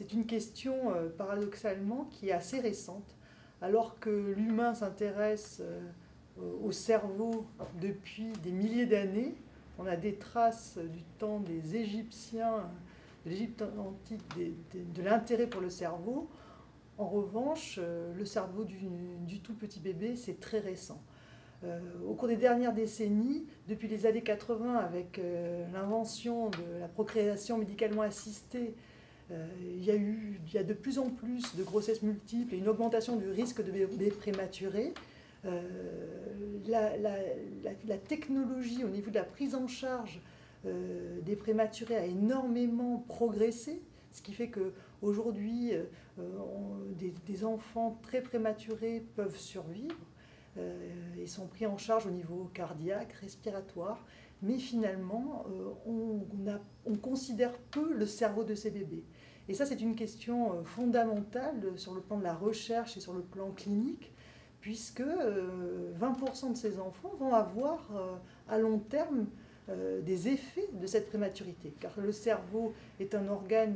c'est une question paradoxalement qui est assez récente, alors que l'humain s'intéresse au cerveau depuis des milliers d'années. On a des traces du temps des Égyptiens, de l'Égypte antique, de l'intérêt pour le cerveau. En revanche, le cerveau du tout petit bébé, c'est très récent. Au cours des dernières décennies, depuis les années 80, avec l'invention de la procréation médicalement assistée, il y a de plus en plus de grossesses multiples et une augmentation du risque de bébés prématurés. La technologie au niveau de la prise en charge des prématurés a énormément progressé, ce qui fait qu'aujourd'hui, des enfants très prématurés peuvent survivre et sont pris en charge au niveau cardiaque, respiratoire, mais finalement, on considère peu le cerveau de ces bébés. Et ça, c'est une question fondamentale sur le plan de la recherche et sur le plan clinique, puisque 20% de ces enfants vont avoir à long terme des effets de cette prématurité. Car le cerveau est un organe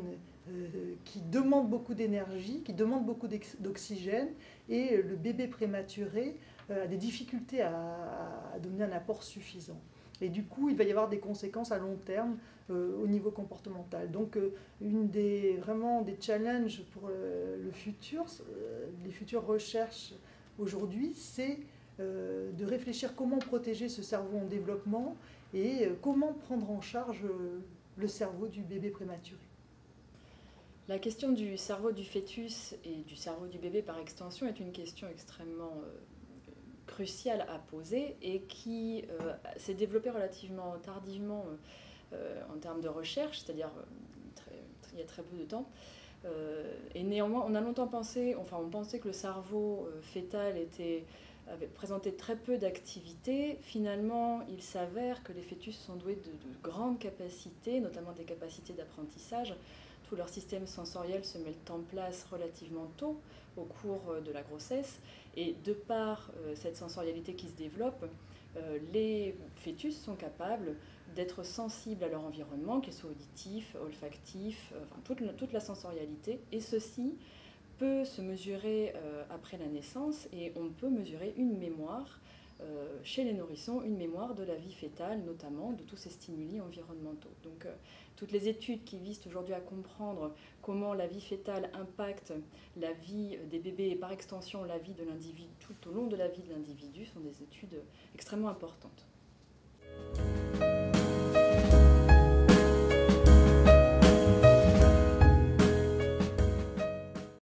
qui demande beaucoup d'énergie, qui demande beaucoup d'oxygène, et le bébé prématuré a des difficultés à donner un apport suffisant. Et du coup, il va y avoir des conséquences à long terme au niveau comportemental. Donc, vraiment des challenges pour le futur, les futures recherches aujourd'hui, c'est de réfléchir comment protéger ce cerveau en développement et comment prendre en charge le cerveau du bébé prématuré. La question du cerveau du fœtus et du cerveau du bébé par extension est une question extrêmement cruciale à poser et qui s'est développée relativement tardivement en termes de recherche, c'est-à-dire il y a très peu de temps. Et néanmoins, on a longtemps pensé, on pensait que le cerveau fœtal avait présenté très peu d'activité. Finalement, il s'avère que les fœtus sont doués de grandes capacités, notamment des capacités d'apprentissage. Tout leur système sensoriel se met en place relativement tôt au cours de la grossesse. Et de par cette sensorialité qui se développe, les fœtus sont capables d'être sensibles à leur environnement, qu'il soit auditif, olfactif, toute la sensorialité. Et ceci peut se mesurer après la naissance et on peut mesurer une mémoire chez les nourrissons, une mémoire de la vie fœtale, notamment de tous ces stimuli environnementaux. Donc toutes les études qui visent aujourd'hui à comprendre comment la vie fœtale impacte la vie des bébés et par extension la vie de l'individu tout au long de la vie de l'individu sont des études extrêmement importantes.